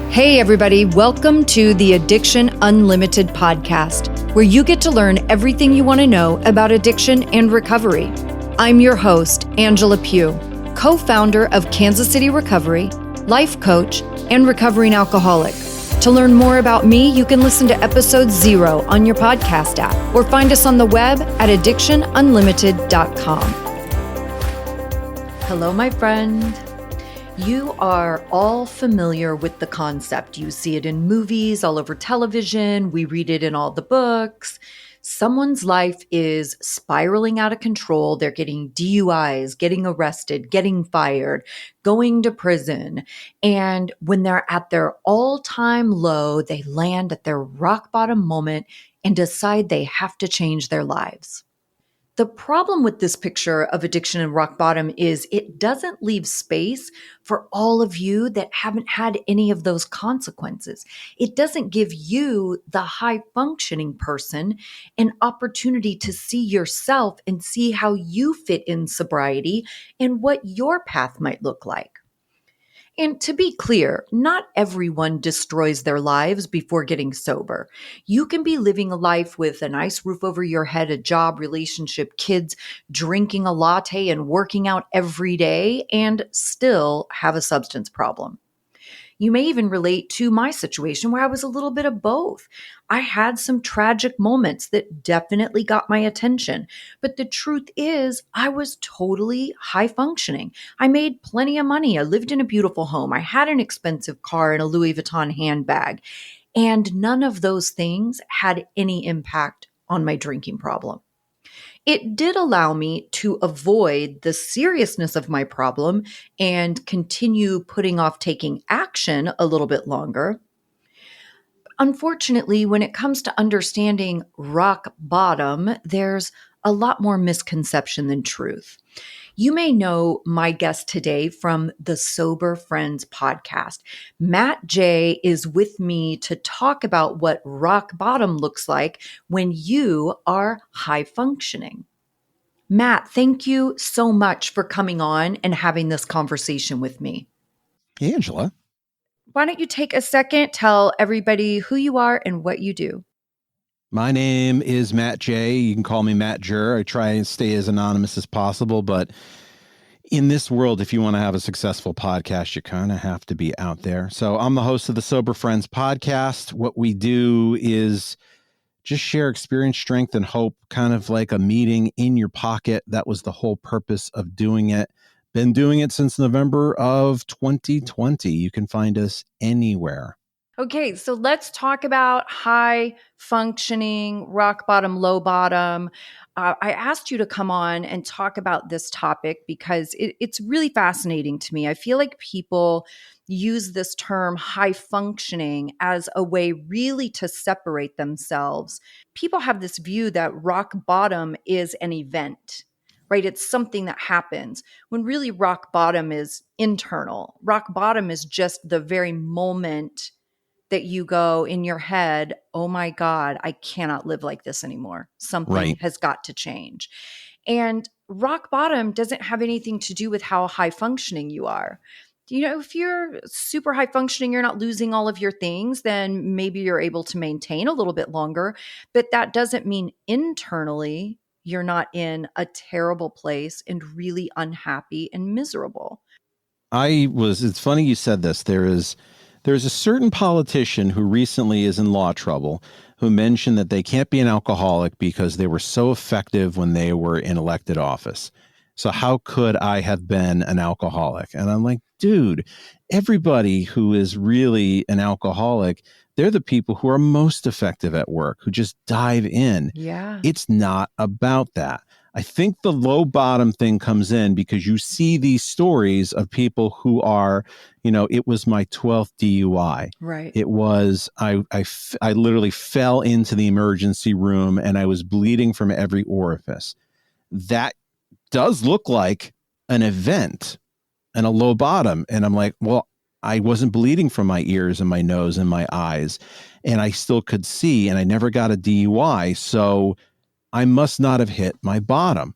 Hey, everybody, welcome to the Addiction Unlimited podcast, where you get to learn everything you want to know about addiction and recovery. I'm your host, Angela Pugh, co-founder of Kansas City Recovery, life coach, and recovering alcoholic. To learn more about me, you can listen to episode 0 on your podcast app or find us on the web at addictionunlimited.com. Hello, my friend. You are all familiar with the concept. You see it in movies, all over television. We read it in all the books. Someone's life is spiraling out of control. They're getting DUIs, getting arrested, getting fired, going to prison. And when they're at their all-time low, they land at their rock bottom moment and decide they have to change their lives. The problem with this picture of addiction and rock bottom is it doesn't leave space for all of you that haven't had any of those consequences. It doesn't give you, the high functioning person, an opportunity to see yourself and see how you fit in sobriety and what your path might look like. And to be clear, not everyone destroys their lives before getting sober. You can be living a life with a nice roof over your head, a job, relationship, kids, drinking a latte and working out every day, and still have a substance problem. You may even relate to my situation where I was a little bit of both. I had some tragic moments that definitely got my attention. But the truth is, I was totally high functioning. I made plenty of money. I lived in a beautiful home. I had an expensive car and a Louis Vuitton handbag. And none of those things had any impact on my drinking problem. It did allow me to avoid the seriousness of my problem and continue putting off taking action a little bit longer. Unfortunately, when it comes to understanding rock bottom, there's a lot more misconception than truth. You may know my guest today from the Sober Friends podcast. Matt J is with me to talk about what rock bottom looks like when you are high functioning. Matt, thank you so much for coming on and having this conversation with me. Hey, Angela. Why don't you take a second, tell everybody who you are and what you do? My name is Matt J. You can call me Matt Jur. I try and stay as anonymous as possible, but in this world, if you want to have a successful podcast, you kind of have to be out there. So I'm the host of the Sober Friends podcast. What we do is just share experience, strength, and hope, kind of like a meeting in your pocket. That was the whole purpose of doing it. Been doing it since November of 2020. You can find us anywhere. Okay, so let's talk about high functioning, rock bottom, low bottom. I asked you to come on and talk about this topic because it's really fascinating to me. I feel like people use this term high functioning as a way really to separate themselves. People have this view that rock bottom is an event, right? It's something that happens when really rock bottom is internal. Rock bottom is just the very moment that you go in your head, oh my God, I cannot live like this anymore. Something has got to change. And rock bottom doesn't have anything to do with how high functioning you are. You know, if you're super high functioning, you're not losing all of your things, then maybe you're able to maintain a little bit longer. But that doesn't mean internally you're not in a terrible place and really unhappy and miserable. It's funny you said this. There's a certain politician who recently is in law trouble who mentioned that they can't be an alcoholic because they were so effective when they were in elected office. So how could I have been an alcoholic? And I'm like, dude, everybody who is really an alcoholic, they're the people who are most effective at work, who just dive in. Yeah. It's not about that. I think the low bottom thing comes in because you see these stories of people who are, it was my 12th DUI. Right. It was, I literally fell into the emergency room and I was bleeding from every orifice. That does look like an event and a low bottom. And I'm like, well, I wasn't bleeding from my ears and my nose and my eyes, and I still could see, and I never got a DUI. So I must not have hit my bottom.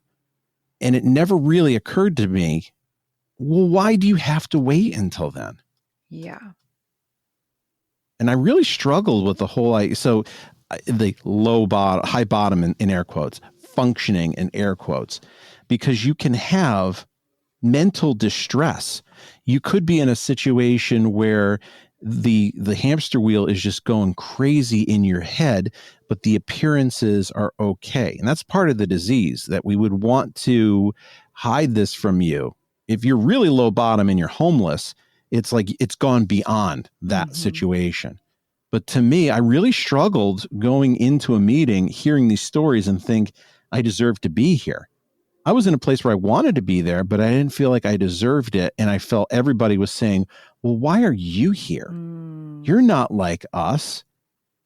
And it never really occurred to me, well, why do you have to wait until then? Yeah. And I really struggled with the whole, the low bottom, high bottom in air quotes, functioning in air quotes, because you can have mental distress. You could be in a situation where the hamster wheel is just going crazy in your head, but the appearances are okay. And that's part of the disease, that we would want to hide this from you. If you're really low bottom and you're homeless, it's like it's gone beyond that situation. But to me, I really struggled going into a meeting, hearing these stories and think I deserve to be here. I was in a place where I wanted to be there, but I didn't feel like I deserved it. And I felt everybody was saying, well, why are you here? You're not like us.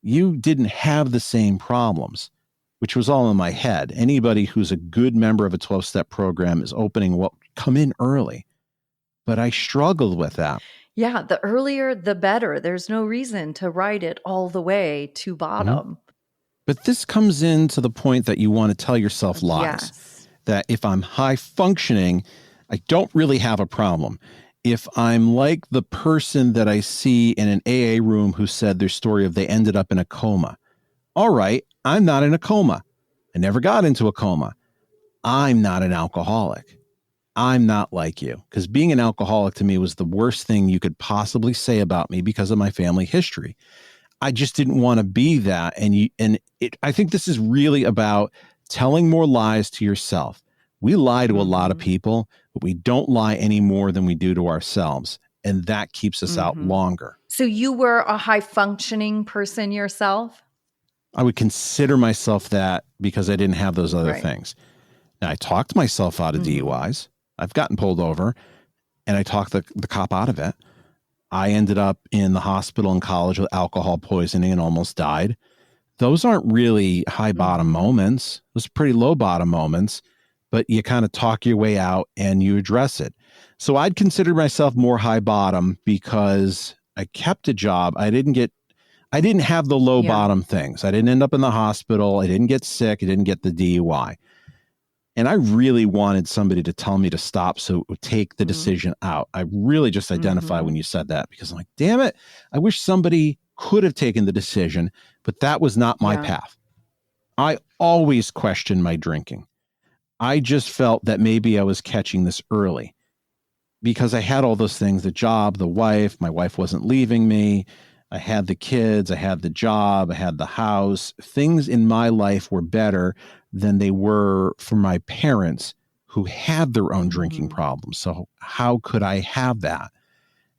You didn't have the same problems, which was all in my head. Anybody who's a good member of a 12-step program is opening, well, come in early. But I struggled with that. Yeah, the earlier, the better. There's no reason to ride it all the way to bottom. But this comes into the point that you want to tell yourself lies. Yes. That if I'm high functioning, I don't really have a problem. If I'm like the person that I see in an AA room who said their story of they ended up in a coma. All right, I'm not in a coma. I never got into a coma. I'm not an alcoholic. I'm not like you. Because being an alcoholic to me was the worst thing you could possibly say about me because of my family history. I just didn't want to be that. I think this is really about telling more lies to yourself. We lie to a lot of people, but we don't lie any more than we do to ourselves. And that keeps us out longer. So you were a high functioning person yourself? I would consider myself that because I didn't have those other things. Now, I talked myself out of DUIs. I've gotten pulled over and I talked the cop out of it. I ended up in the hospital in college with alcohol poisoning and almost died. Those aren't really high bottom moments. Those are pretty low bottom moments, but you kind of talk your way out and you address it. So I'd consider myself more high bottom because I kept a job. I didn't have the low bottom things. I didn't end up in the hospital. I didn't get sick. I didn't get the DUI. And I really wanted somebody to tell me to stop so it would take the decision out. I really just identify when you said that because I'm like, damn it. I wish somebody could have taken the decision, but that was not my path. I always questioned my drinking. I just felt that maybe I was catching this early because I had all those things, the job, the wife, my wife wasn't leaving me. I had the kids, I had the job, I had the house. Things in my life were better than they were for my parents who had their own drinking problems. So how could I have that?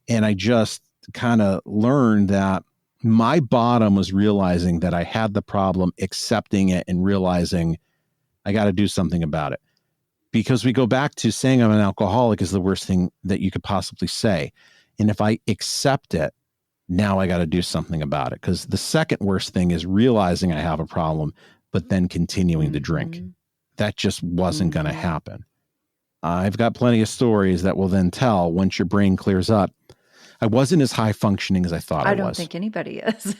And I just kind of learned that my bottom was realizing that I had the problem, accepting it and realizing I got to do something about it. Because we go back to saying I'm an alcoholic is the worst thing that you could possibly say. And if I accept it, now I got to do something about it. Because the second worst thing is realizing I have a problem, but then continuing to drink. That just wasn't going to happen. I've got plenty of stories that will then tell once your brain clears up. I wasn't as high functioning as I thought I was. I don't think anybody is.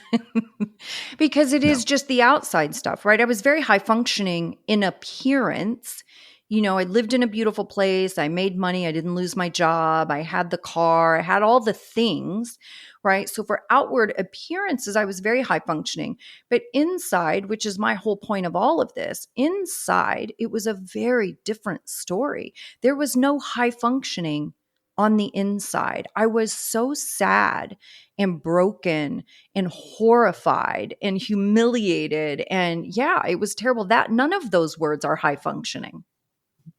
Because it is just the outside stuff, right? I was very high functioning in appearance. You know, I lived in a beautiful place. I made money. I didn't lose my job. I had the car. I had all the things, right? So for outward appearances, I was very high functioning. But inside, which is my whole point of all of this, inside, it was a very different story. There was no high functioning on the inside. I was so sad and broken and horrified and humiliated. And yeah, it was terrible. That none of those words are high functioning.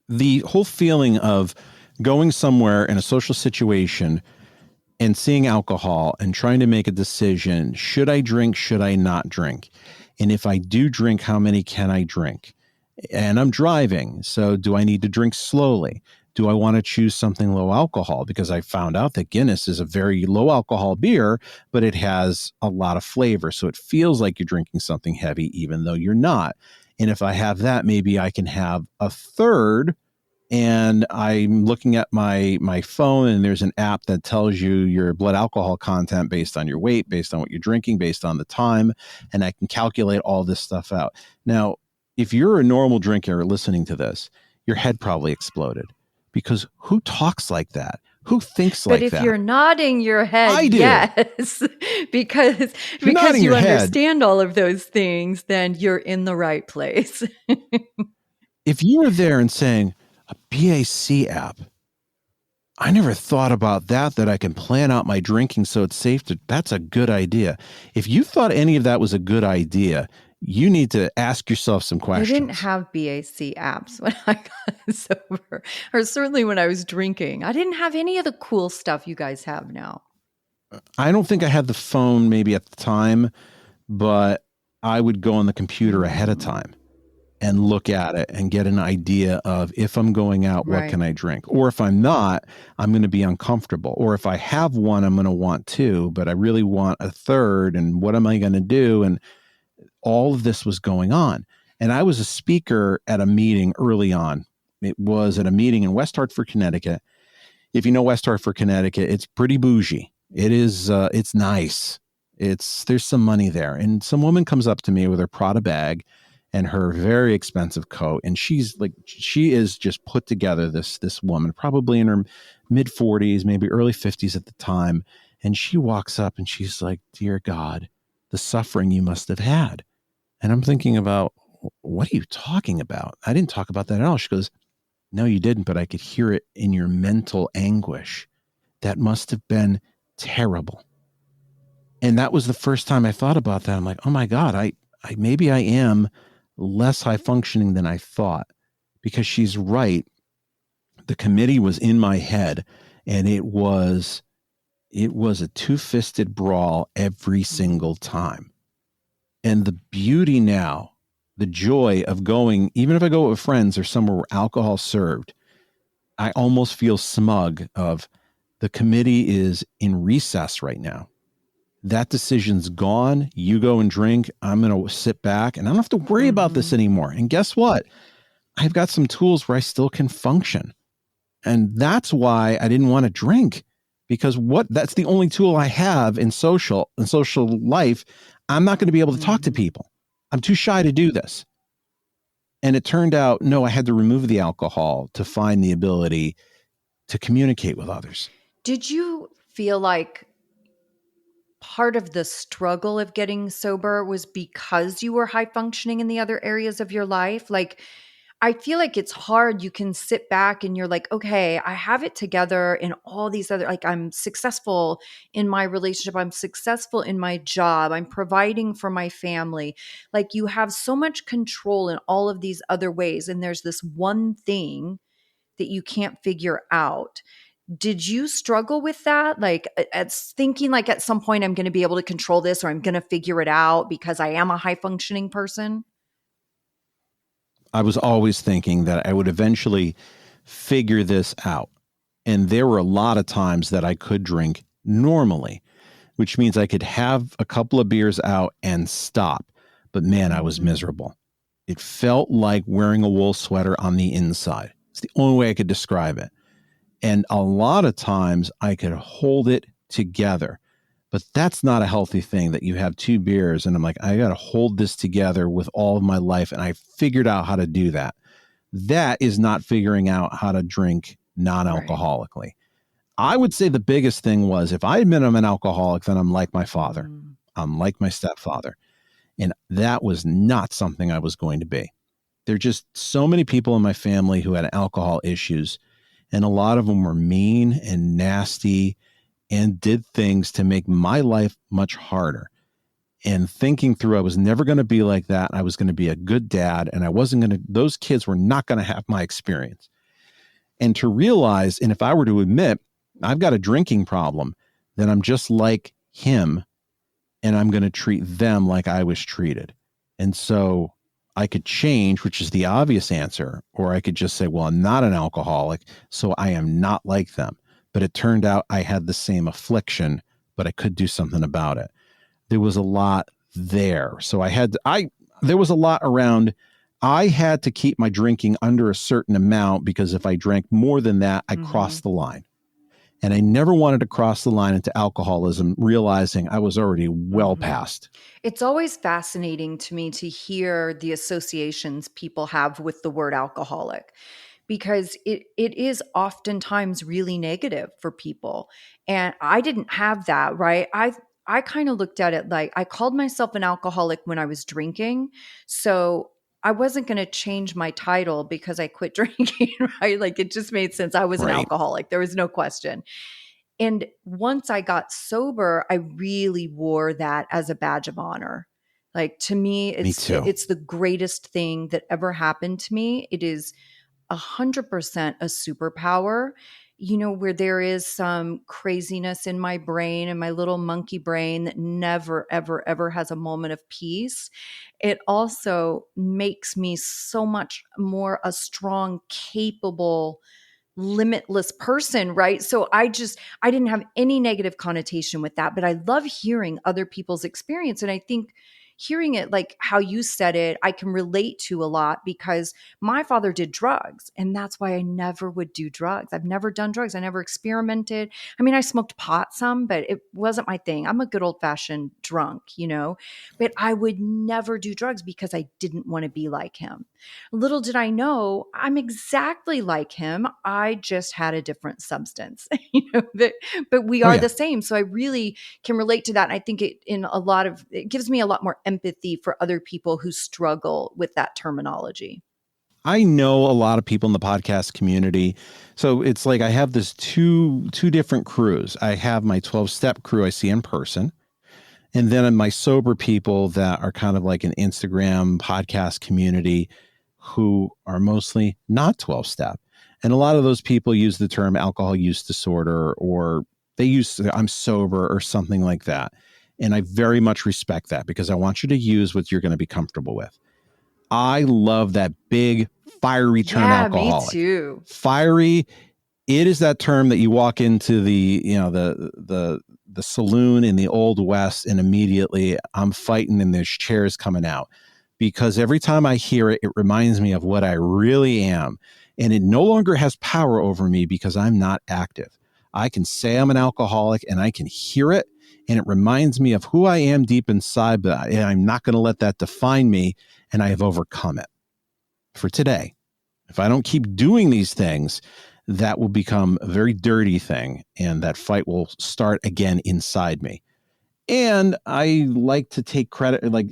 The whole feeling of going somewhere in a social situation and seeing alcohol and trying to make a decision, should I drink, should I not drink? And if I do drink, how many can I drink? And I'm driving, so do I need to drink slowly? Do I want to choose something low alcohol? Because I found out that Guinness is a very low alcohol beer, but it has a lot of flavor. So it feels like you're drinking something heavy, even though you're not. And if I have that, maybe I can have a third. And I'm looking at my phone and there's an app that tells you your blood alcohol content based on your weight, based on what you're drinking, based on the time. And I can calculate all this stuff out. Now, if you're a normal drinker listening to this, your head probably exploded because who talks like that? Who thinks But like if that? you're nodding your head, I do. yes, because If you're nodding you your head, understand all of those things, then you're in the right place. if you were there and saying a BAC app, I never thought about that I can plan out my drinking so it's safe that's a good idea. If you thought any of that was a good idea, you need to ask yourself some I didn't questions. have BAC apps when I got sober, or certainly when I was drinking. I didn't have any of the cool stuff you guys have now. I don't think I had the phone maybe at the time, but I would go on the computer ahead of Mm, time and look at it and get an idea of if I'm going out, what right. can I drink? Or if I'm not, I'm going to be uncomfortable. Or if I have one, I'm going to want two, but I really want a third. And what am I going to do? And all of this was going on. And I was a speaker at a meeting early on. It was at a meeting in West Hartford, Connecticut. If you know West Hartford, Connecticut, it's pretty bougie. It is, it's nice. There's some money there. And some woman comes up to me with her Prada bag and her very expensive coat. And she is just put together, this woman, probably in her mid 40s, maybe early 50s at the time. And she walks up and she's like, "Dear God, the suffering you must have had." And I'm thinking about, what are you talking about? I didn't talk about that at all. She goes, "No, you didn't, but I could hear it in your mental anguish. That must have been terrible." And that was the first time I thought about that. I'm like, oh my God, I maybe I am less high functioning than I thought, because she's right. The committee was in my head, and it was a two-fisted brawl every Mm. single time. And the beauty now, the joy of going, even if I go with friends or somewhere where alcohol served, I almost feel smug of, the committee is in recess right now. That decision's gone. You go and drink. I'm going to sit back and I don't have to worry about this Mhm. anymore. And guess what? I've got some tools where I still can function. And that's why I didn't want to drink, because that's the only tool I have in social life. I'm not going to be able to talk to Mhm. people. I'm too shy to do this. And it turned out, no, I had to remove the alcohol to find the ability to communicate with others. Did you feel like part of the struggle of getting sober was because you were high functioning in the other areas of your life? Like, I feel like it's hard. You can sit back and you're like, okay, I have it together in all these other, like, I'm successful in my relationship. I'm successful in my job. I'm providing for my family. Like, you have so much control in all of these other ways. And there's this one thing that you can't figure out. Did you struggle with that? Like, at thinking like at some point I'm going to be able to control this, or I'm going to figure it out because I am a high functioning person? I was always thinking that I would eventually figure this out. And there were a lot of times that I could drink normally, which means I could have a couple of beers out and stop. But man, I was Mhm. miserable. It felt like wearing a wool sweater on the inside. It's the only way I could describe it. And a lot of times I could hold it together. But that's not a healthy thing, that you have two beers and I'm like, I got to hold this together with all of my life. And I figured out how to do that. That is not figuring out how to drink non Right. alcoholically. I would say the biggest thing was, if I admit I'm an alcoholic, then I'm like my father. Mm. I'm like my stepfather. And that was not something I was going to be. There are just so many people in my family who had alcohol issues, and a lot of them were mean and nasty and did things to make my life much harder. And thinking through, I was never going to be like that. I was going to be a good dad, and I wasn't going to, those kids were not going to have my experience. And to realize, and if I were to admit I've got a drinking problem, then I'm just like him, and I'm going to treat them like I was treated. And so I could change, which is the obvious answer, or I could just say, well, I'm not an alcoholic, so I am not like them. But it turned out I had the same affliction, but I could do something about it. There was a lot there. So there was a lot around. I had to keep my drinking under a certain amount, because if I drank more than that, I Mhm. crossed the line. And I never wanted to cross the line into alcoholism, realizing I was already well Mhm. past. It's always fascinating to me to hear the associations people have with the word alcoholic, because it is oftentimes really negative for people. And I didn't have that, right? I kind of looked at it like I called myself an alcoholic when I was drinking. So I wasn't going to change my title because I quit drinking, right? Like it just made sense. I was an Right. alcoholic. There was no question. And once I got sober, I really wore that as a badge of honor. Like to me, Me too. it's the greatest thing that ever happened to me. It is 100% a superpower, where there is some craziness in my brain and my little monkey brain that never, ever, ever has a moment of peace. It also makes me so much more a strong, capable, limitless person, right? So I didn't have any negative connotation with that, but I love hearing other people's experience. And I think hearing it like how you said it, I can relate to a lot because my father did drugs, and that's why I never would do drugs. I've never done drugs. I never experimented. I mean, I smoked pot some, but it wasn't my thing. I'm a good old-fashioned drunk, but I would never do drugs because I didn't want to be like him. Little did I know, I'm exactly like him. I just had a different substance, but we Oh are yeah. the same. So I really can relate to that. And I think it gives me a lot more empathy for other people who struggle with that terminology. I know a lot of people in the podcast community. So it's like I have this two different crews. I have my 12-step crew I see in person. And then my sober people that are kind of like an Instagram podcast community who are mostly not 12-step. And a lot of those people use the term alcohol use disorder, or they use I'm sober or something like that. And I very much respect that because I want you to use what you're going to be comfortable with. I love that big fiery term Yeah, me alcoholic. too. Fiery, it is that term that you walk into the saloon in the old west and immediately I'm fighting and there's chairs coming out, because every time I hear it, it reminds me of what I really am. And it no longer has power over me because I'm not active. I can say I'm an alcoholic and I can hear it, and it reminds me of who I am deep inside, but I'm not going to let that define me, and I have overcome it for today. If I don't keep doing these things, that will become a very dirty thing, and that fight will start again inside me. And I like to take credit. Like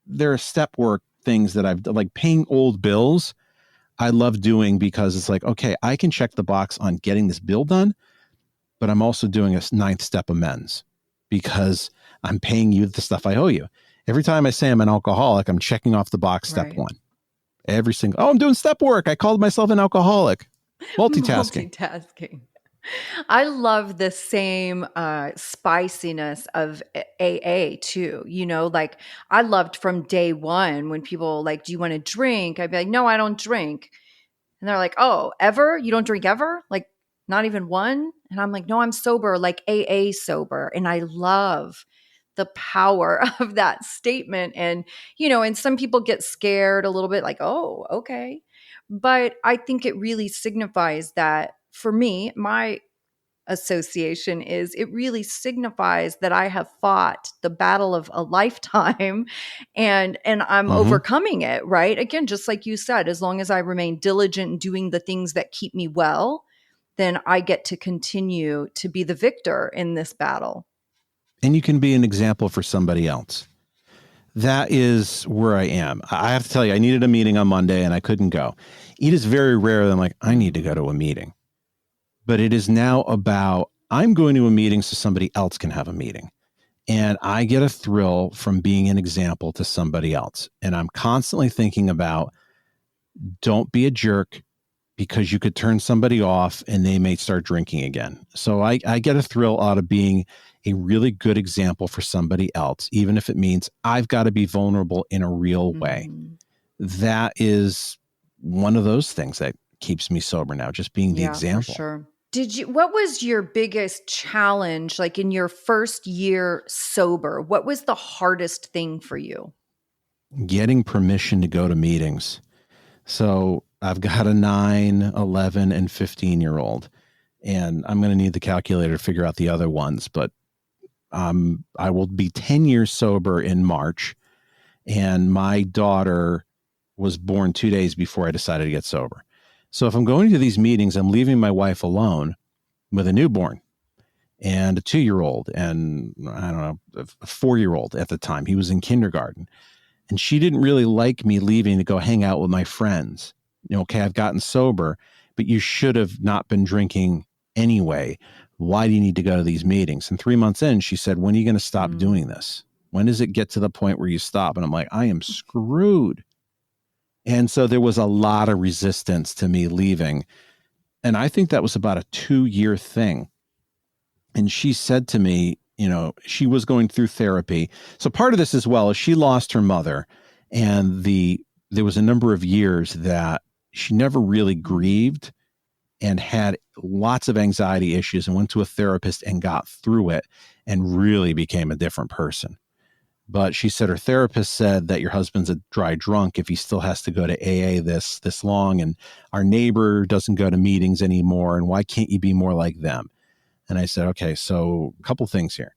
there are step work things that I've like paying old bills. I love doing because it's like, okay, I can check the box on getting this bill done, but I'm also doing a ninth step amends because I'm paying you the stuff I owe you. Every time I say I'm an alcoholic, I'm checking off the box step Right. one. Every single, I'm doing step work. I called myself an alcoholic. Multitasking. Multitasking. I love the same spiciness of AA too. Like I loved from day one when people like, do you want to drink? I'd be like, no, I don't drink. And they're like, oh, ever? You don't drink ever? Like not even one? And I'm like, no, I'm sober, like AA sober. And I love the power of that statement. And some people get scared a little bit like, oh, okay. But I think it really signifies that for me, my association is it really signifies that I have fought the battle of a lifetime and I'm Mm-hmm. overcoming it, right? Again, just like you said, as long as I remain diligent in doing the things that keep me well, then I get to continue to be the victor in this battle. And you can be an example for somebody else. That is where I am. I have to tell you, I needed a meeting on Monday and I couldn't go. It is very rare that I'm like, I need to go to a meeting. But it is now about, I'm going to a meeting so somebody else can have a meeting. And I get a thrill from being an example to somebody else. And I'm constantly thinking about, don't be a jerk, because you could turn somebody off and they may start drinking again. So I get a thrill out of being a really good example for somebody else, even if it means I've got to be vulnerable in a real way. Mhm. That is one of those things that keeps me sober now, just being the Yeah, for example. sure. What was your biggest challenge like in your first year sober? What was the hardest thing for you? Getting permission to go to meetings. So I've got a 9, 11, and 15-year-old, and I'm going to need the calculator to figure out the other ones, but I will be 10 years sober in March. And my daughter was born 2 days before I decided to get sober. So if I'm going to these meetings, I'm leaving my wife alone with a newborn and a 2-year-old and I don't know, a 4-year-old at the time. He was in kindergarten. And she didn't really like me leaving to go hang out with my friends. Okay, I've gotten sober, but you should have not been drinking anyway. Why do you need to go to these meetings? And 3 months in, she said, when are you going to stop doing this? When does it get to the point where you stop? And I'm like, I am screwed. And so there was a lot of resistance to me leaving. And I think that was about a 2-year thing. And she said to me, she was going through therapy. So part of this as well is she lost her mother, and there was a number of years that she never really grieved and had lots of anxiety issues and went to a therapist and got through it and really became a different person. But she said her therapist said that your husband's a dry drunk if he still has to go to AA this long, and our neighbor doesn't go to meetings anymore, and why can't you be more like them? And I said, okay, so a couple things here.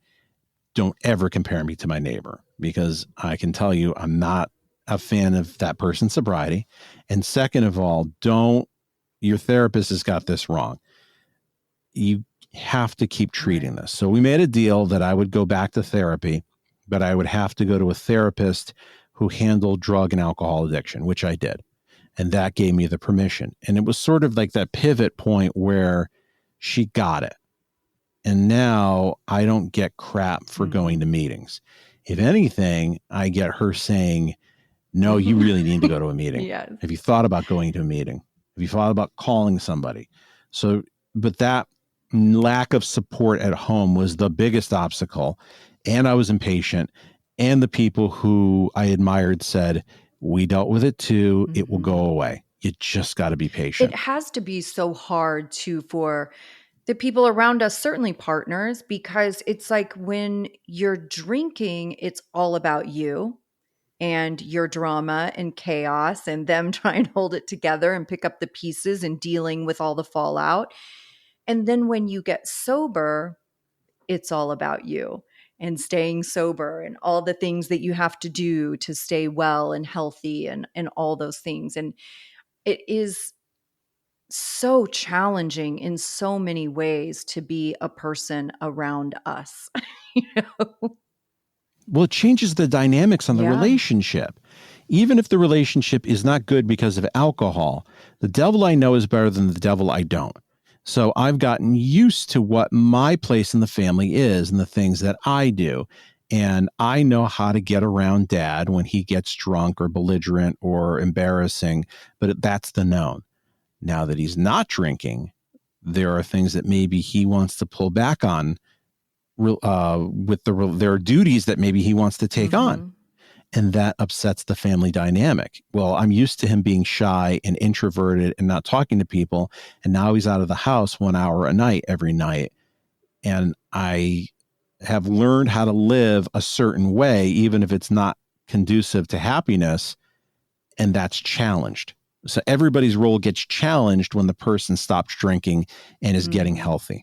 Don't ever compare me to my neighbor, because I can tell you I'm not a fan of that person's sobriety. And second of all, your therapist has got this wrong. You have to keep treating this. So we made a deal that I would go back to therapy, but I would have to go to a therapist who handled drug and alcohol addiction, which I did. And that gave me the permission. And it was sort of like that pivot point where she got it. And now I don't get crap for going to meetings. If anything, I get her saying, no, you really need to go to a meeting. Yes. Have you thought about going to a meeting? Have you thought about calling somebody? So, but that lack of support at home was the biggest obstacle. And I was impatient. And the people who I admired said, we dealt with it too. It will go away. You just got to be patient. It has to be so hard for the people around us, certainly partners, because it's like when you're drinking, it's all about you and your drama and chaos and them trying to hold it together and pick up the pieces and dealing with all the fallout. And then when you get sober, it's all about you and staying sober and all the things that you have to do to stay well and healthy and all those things. And it is so challenging in so many ways to be a person around us. you know? Well, it changes the dynamics on the Yeah. relationship. Even if the relationship is not good because of alcohol, the devil I know is better than the devil I don't. So I've gotten used to what my place in the family is and the things that I do. And I know how to get around dad when he gets drunk or belligerent or embarrassing, but that's the known. Now that he's not drinking, there are things that maybe he wants to pull back on there are duties that maybe he wants to take on. And that upsets the family dynamic. Well, I'm used to him being shy and introverted and not talking to people. And now he's out of the house 1 hour a night every night. And I have learned how to live a certain way, even if it's not conducive to happiness. And that's challenged. So everybody's role gets challenged when the person stops drinking and is getting healthy.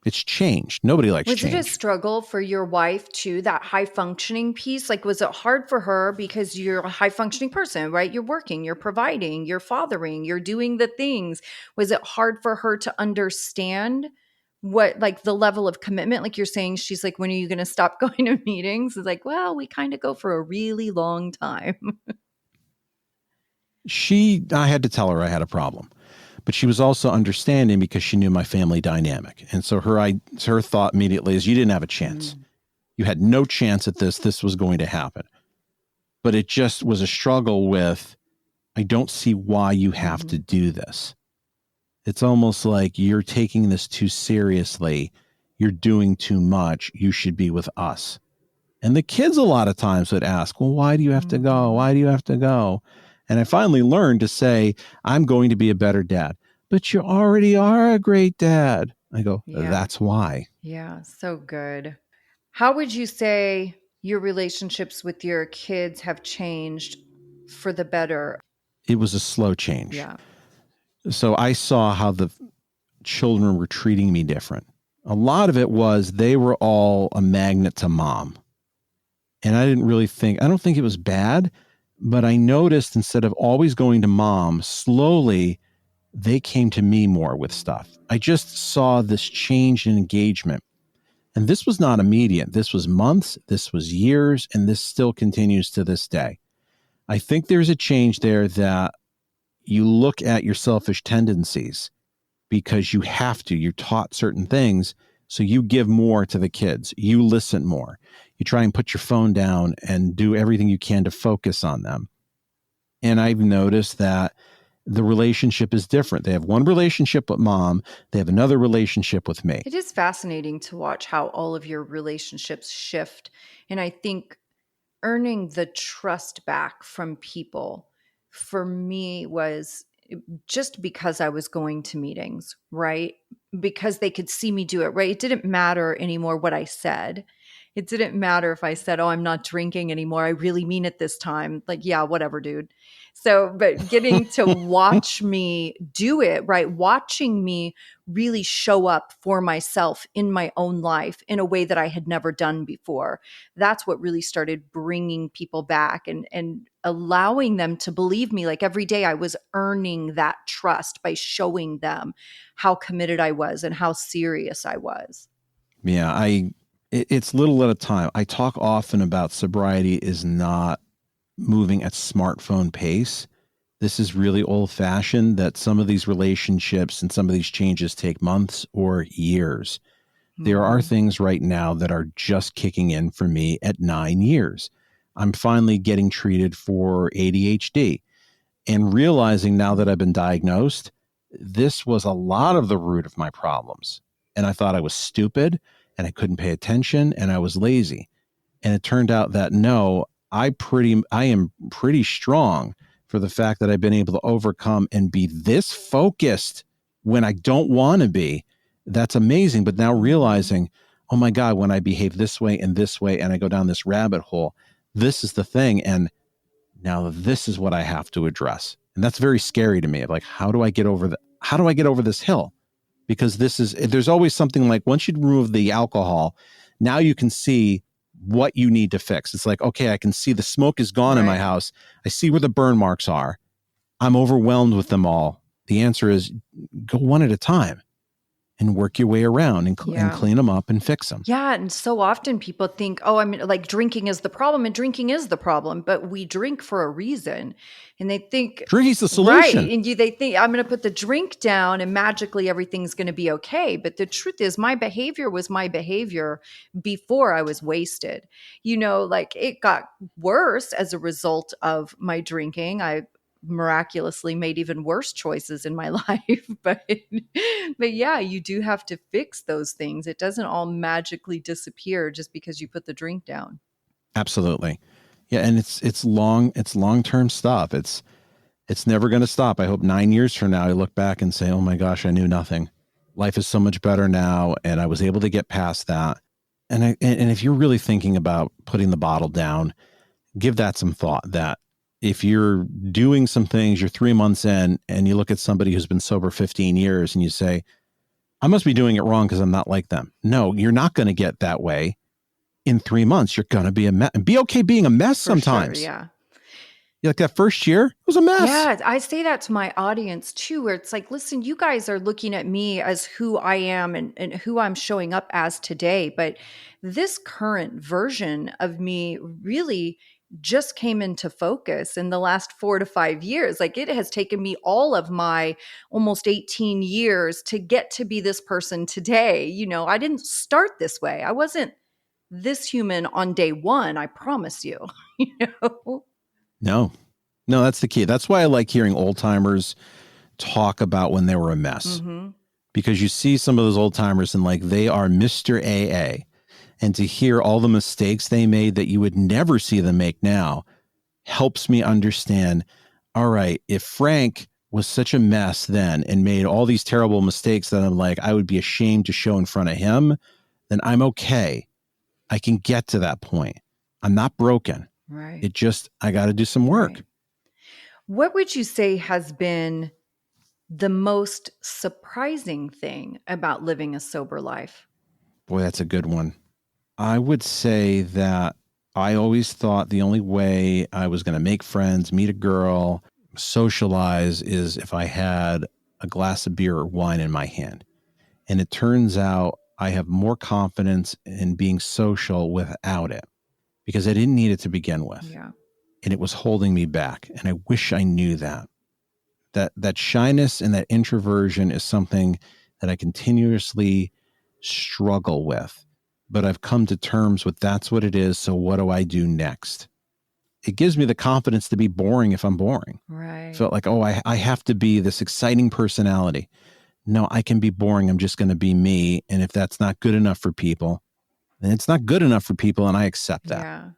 It's changed. Nobody likes change. Was it a struggle for your wife too, that high functioning piece? Like, was it hard for her because you're a high functioning person, right? You're working, you're providing, you're fathering, you're doing the things. Was it hard for her to understand what, like the level of commitment? Like you're saying, she's like, when are you going to stop going to meetings? It's like, well, we kind of go for a really long time. I had to tell her I had a problem. But she was also understanding because she knew my family dynamic. And so her thought immediately is, you didn't have a chance. You had no chance at this. This was going to happen. But it just was a struggle with, I don't see why you have to do this. It's almost like you're taking this too seriously. You're doing too much. You should be with us. And the kids a lot of times would ask, well, why do you have to go? Why do you have to go? And I finally learned to say, I'm going to be a better dad. But you already are a great dad. I go, that's why. Yeah, so good. How would you say your relationships with your kids have changed for the better? It was a slow change. Yeah. So I saw how the children were treating me different. A lot of it was they were all a magnet to mom. And I don't think it was bad. But I noticed instead of always going to mom, slowly they came to me more with stuff. I just saw this change in engagement. And this was not immediate. This was months, this was years, and this still continues to this day. I think there's a change there that you look at your selfish tendencies because you have to. You're taught certain things. So you give more to the kids. You listen more. You try and put your phone down and do everything you can to focus on them. And I've noticed that the relationship is different. They have one relationship with mom. They have another relationship with me. It is fascinating to watch how all of your relationships shift. And I think earning the trust back from people for me was just because I was going to meetings, right? Because they could see me do it, right? It didn't matter anymore what I said. It didn't matter if I said, "Oh, I'm not drinking anymore. I really mean it this time." Like, yeah, whatever, dude. So, but getting to watch me do it, right? Watching me really show up for myself in my own life in a way that I had never done before. That's what really started bringing people back and allowing them to believe me. Like every day I was earning that trust by showing them how committed I was and how serious I was. Yeah, it's little at a time. I talk often about sobriety is not moving at smartphone pace. This is really old fashioned, that some of these relationships and some of these changes take months or years. There are Mhm. things right now that are just kicking in for me at 9 years. I'm finally getting treated for ADHD and realizing now that I've been diagnosed, this was a lot of the root of my problems. And I thought I was stupid and I couldn't pay attention and I was lazy. And it turned out that no, I am pretty strong for the fact that I've been able to overcome and be this focused when I don't want to be. That's amazing. But now Mhm. realizing, oh my God, when I behave this way and I go down this rabbit hole, this is the thing. And now this is what I have to address. And that's very scary to me. Like, how do I get over this hill? Because there's always something like once you remove the alcohol, now you can see what you need to fix. It's like, okay, I can see the smoke is gone in my Right. house. I see where the burn marks are. I'm overwhelmed with them all. The answer is go one at a time and work your way around and Yeah. clean them up and fix them. Yeah, and so often people think, "Oh, I mean, like drinking is the problem and drinking is the problem," but we drink for a reason. And they think Drinking's the right, solution. and they think I'm going to put the drink down and magically everything's going to be okay. But the truth is my behavior was my behavior before I was wasted. Like it got worse as a result of my drinking. I miraculously made even worse choices in my life, but yeah, you do have to fix those things. It doesn't all magically disappear just because you put the drink down. Absolutely. Yeah, and it's long-term stuff. It's never going to stop. I hope 9 years from now, I look back and say, oh my gosh, I knew nothing. Life is so much better now. And I was able to get past that. And if you're really thinking about putting the bottle down, give that some thought that if you're doing some things, you're 3 months in and you look at somebody who's been sober 15 years and you say, I must be doing it wrong because I'm not like them. No, you're not going to get that way in 3 months. You're going to be a mess and be okay being a mess For sure, sometimes. yeah. Like that first year, it was a mess. Yeah, I say that to my audience too, where it's like, listen, you guys are looking at me as who I am and who I'm showing up as today. But this current version of me really just came into focus in the last 4 to 5 years. Like it has taken me all of my almost 18 years to get to be this person today. I didn't start this way. I wasn't this human on day one, I promise you. you know? No, no, that's the key. That's why I like hearing old timers talk about when they were a mess, Mm-hmm. because you see some of those old timers and like they are Mr. AA. And to hear all the mistakes they made that you would never see them make now helps me understand. All right, if Frank was such a mess then and made all these terrible mistakes that I'm like, I would be ashamed to show in front of him, then I'm okay. I can get to that point. I'm not broken. Right. I got to do some work. Right. What would you say has been the most surprising thing about living a sober life? Boy, that's a good one. I would say that I always thought the only way I was going to make friends, meet a girl, socialize is if I had a glass of beer or wine in my hand. And it turns out I have more confidence in being social without it because I didn't need it to begin with. Yeah. And it was holding me back. And I wish I knew that. That shyness and that introversion is something that I continuously struggle with. But I've come to terms with that's what it is. So what do I do next? It gives me the confidence to be boring if I'm boring. Right. Felt like, I have to be this exciting personality. No, I can be boring. I'm just going to be me. And if that's not good enough for people, then it's not good enough for people. And I accept that. Yeah.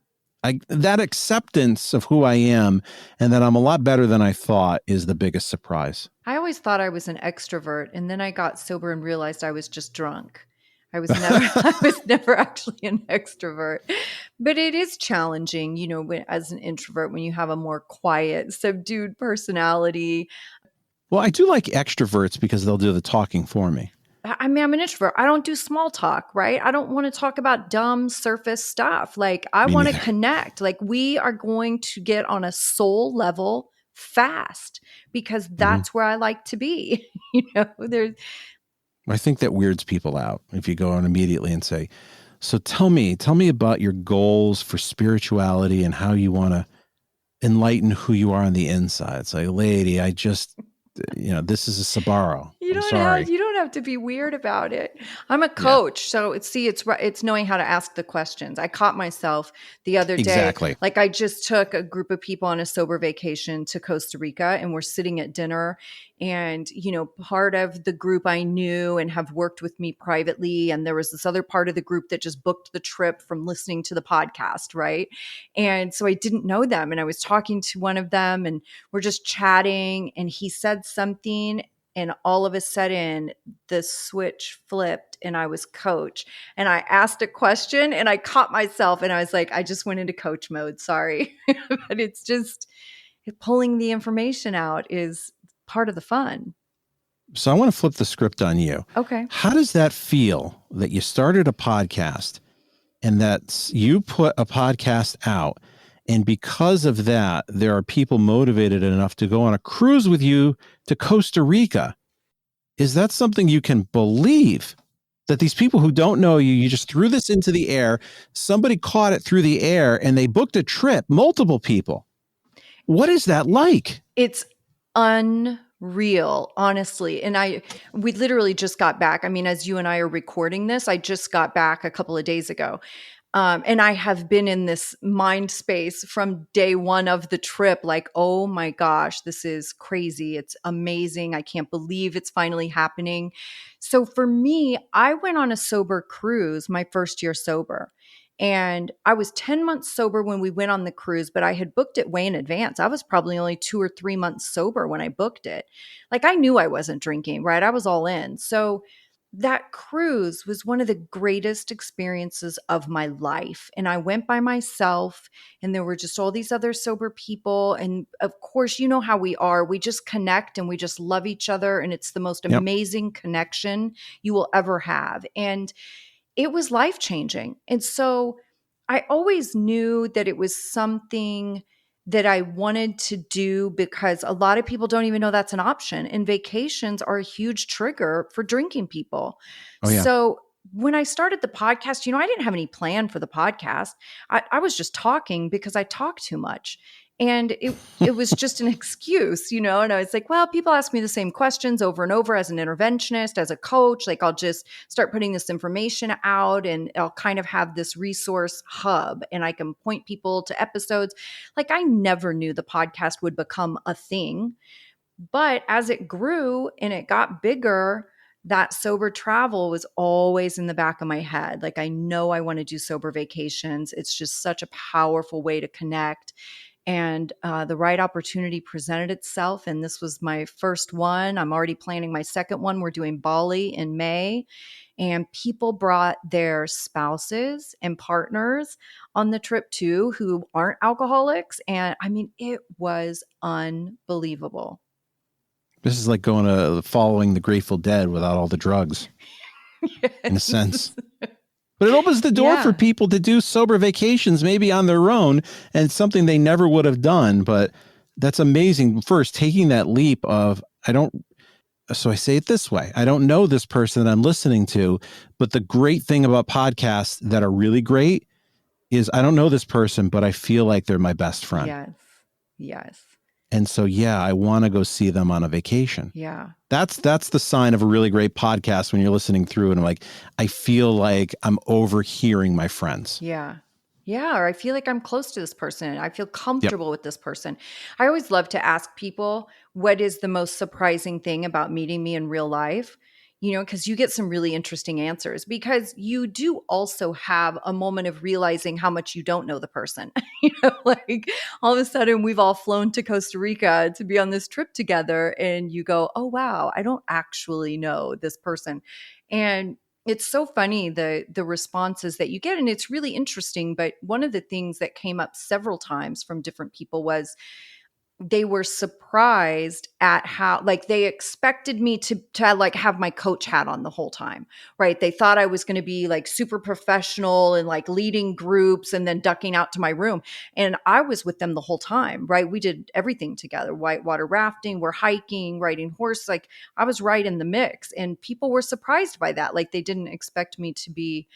That acceptance of who I am and that I'm a lot better than I thought is the biggest surprise. I always thought I was an extrovert, and then I got sober and realized I was just drunk. I was never actually an extrovert. But it is challenging, as an introvert, when you have a more quiet, subdued personality. Well, I do like extroverts because they'll do the talking for me. I mean, I'm an introvert. I don't do small talk, right? I don't want to talk about dumb surface stuff. Like, I Me want to neither. connect. Like, we are going to get on a soul level fast because that's where I like to be. I think that weirds people out if you go on immediately and say, so tell me about your goals for spirituality and how you want to enlighten who you are on the inside. It's like, lady, I just, this is a Sabaro. You I'm don't sorry. have to be weird about it. I'm a coach, so it's knowing how to ask the questions. I caught myself the other day. Exactly. Like, I just took a group of people on a sober vacation to Costa Rica, and we're sitting at dinner, and part of the group I knew and have worked with me privately, and there was this other part of the group that just booked the trip from listening to the podcast, right? And so I didn't know them, and I was talking to one of them, and we're just chatting, and he said something. And all of a sudden, the switch flipped and I was coach. And I asked a question and I caught myself and I was like, I just went into coach mode. Sorry. But it's just pulling the information out is part of the fun. So I want to flip the script on you. Okay. How does that feel that you started a podcast and that you put a podcast out? And because of that, there are people motivated enough to go on a cruise with you to Costa Rica. Is that something you can believe? That these people who don't know you, you just threw this into the air, somebody caught it through the air, and they booked a trip, multiple people. What is that like? It's unreal, honestly. And we literally just got back. I mean, as you and I are recording this, I just got back a couple of days ago. And I have been in this mind space from day one of the trip, like, oh my gosh, this is crazy. It's amazing. I can't believe it's finally happening. So for me, I went on a sober cruise my first year sober. And I was 10 months sober when we went on the cruise, but I had booked it way in advance. I was probably only 2 or 3 months sober when I booked it. Like, I knew I wasn't drinking, right? I was all in. So that cruise was one of the greatest experiences of my life. And I went by myself, and there were just all these other sober people. And of course, you know how we are. We just connect and we just love each other. And it's the most amazing connection you will ever have. And it was life-changing. And so I always knew that it was something that I wanted to do because a lot of people don't even know that's an option. And vacations are a huge trigger for drinking people. Oh, yeah. So when I started the podcast, I didn't have any plan for the podcast. I was just talking because I talk too much. And it was just an excuse, and I was like, well, people ask me the same questions over and over as an interventionist, as a coach. Like, I'll just start putting this information out and I'll kind of have this resource hub and I can point people to episodes. Like, I never knew the podcast would become a thing. But as it grew and it got bigger, that sober travel was always in the back of my head. Like, I know I want to do sober vacations. It's just such a powerful way to connect. And the right opportunity presented itself. And this was my first one. I'm already planning my second one. We're doing Bali in May. And people brought their spouses and partners on the trip too, who aren't alcoholics. And I mean, it was unbelievable. This is like following the Grateful Dead without all the drugs, yes. In a sense. But it opens the door for people to do sober vacations, maybe on their own, and something they never would have done. But that's amazing. First, taking that leap of, So I say it this way. I don't know this person that I'm listening to, but the great thing about podcasts that are really great is I don't know this person, but I feel like they're my best friend. Yes. Yes. And so, yeah, I want to go see them on a vacation. Yeah. That's the sign of a really great podcast when you're listening through and I'm like, I feel like I'm overhearing my friends. Yeah. Yeah. Or I feel like I'm close to this person. I feel Yep. comfortable with this person. I always love to ask people, what is the most surprising thing about meeting me in real life? Because you get some really interesting answers because you do also have a moment of realizing how much you don't know the person. Like all of a sudden we've all flown to Costa Rica to be on this trip together and you go, oh, wow, I don't actually know this person. And it's so funny the responses that you get, and it's really interesting. But one of the things that came up several times from different people was they were surprised at how, like, they expected me to like have my coach hat on the whole time, right? They thought I was going to be like super professional and like leading groups and then ducking out to my room. And I was with them the whole time, right? We did everything together, whitewater rafting, we're hiking, riding horse. Like I was right in the mix, and people were surprised by that. Like they didn't expect me to be,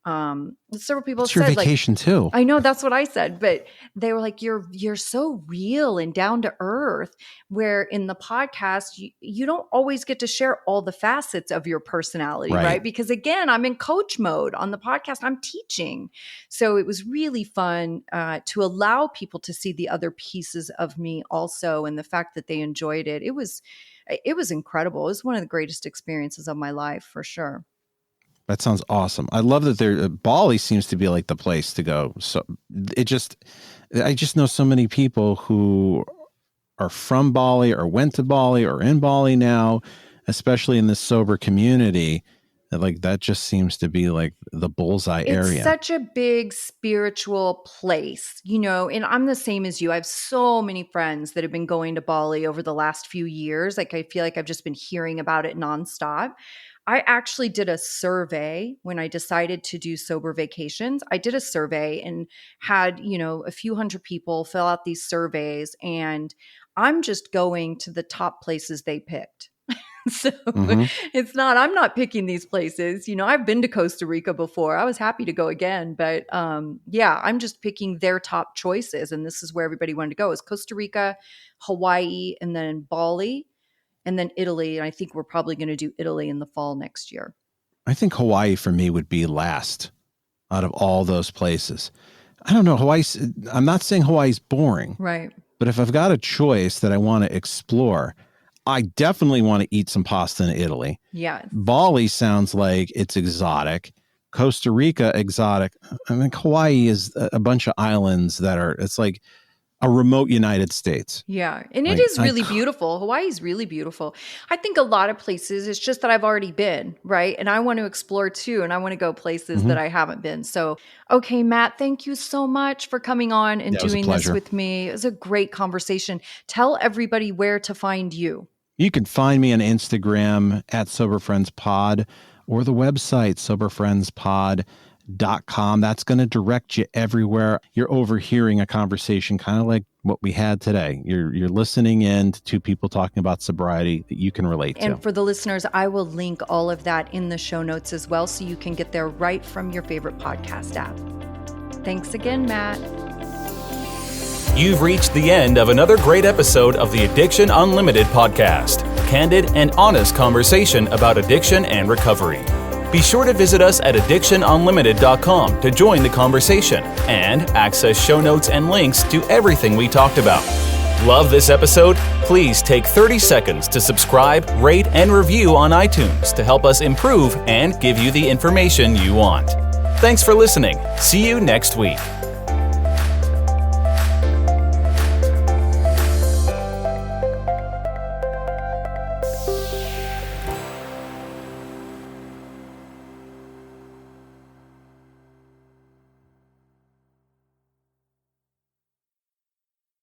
several people It's your said like, vacation too. I know that's what I said, but they were like, you're so real and down to earth, where in the podcast, you don't always get to share all the facets of your personality, Right. right? Because again, I'm in coach mode. On the podcast, I'm teaching. So it was really fun to allow people to see the other pieces of me also. And the fact that they enjoyed it. It was incredible. It was one of the greatest experiences of my life for sure. That sounds awesome. I love that Bali seems to be like the place to go. So I just know so many people who are from Bali or went to Bali or in Bali now, especially in this sober community. That just seems to be like the bullseye area. It's such a big spiritual place, and I'm the same as you. I have so many friends that have been going to Bali over the last few years. Like I feel like I've just been hearing about it nonstop. I actually did a survey when I decided to do sober vacations. I did a survey and had, a few hundred people fill out these surveys, and I'm just going to the top places they picked. So I'm not picking these places. I've been to Costa Rica before. I was happy to go again, but yeah, I'm just picking their top choices. And this is where everybody wanted to go, is Costa Rica, Hawaii, and then Bali. And then Italy. And I think we're probably going to do Italy in the fall next year. I think Hawaii for me would be last out of all those places. I don't know. I'm not saying Hawaii's boring. Right. But if I've got a choice that I want to explore, I definitely want to eat some pasta in Italy. Yes. Bali sounds like it's exotic. Costa Rica, exotic. I mean, Hawaii is a bunch of islands it's like a remote United States. Yeah. And it is really beautiful. Hawaii is really beautiful. I think a lot of places, it's just that I've already been, right? And I want to explore too. And I want to go places that I haven't been. So, okay, Matt, thank you so much for coming on and doing this with me. It was a great conversation. Tell everybody where to find you. You can find me on Instagram at SoberFriendsPod or the website SoberFriendsPod.com. That's going to direct you everywhere. You're overhearing a conversation kind of like what we had today. You're listening in to two people talking about sobriety that you can relate to. And for the listeners, I will link all of that in the show notes as well, so you can get there right from your favorite podcast app. Thanks again, Matt. You've reached the end of another great episode of the Addiction Unlimited podcast. Candid and honest conversation about addiction and recovery. Be sure to visit us at addictionunlimited.com to join the conversation and access show notes and links to everything we talked about. Love this episode? Please take 30 seconds to subscribe, rate, and review on iTunes to help us improve and give you the information you want. Thanks for listening. See you next week.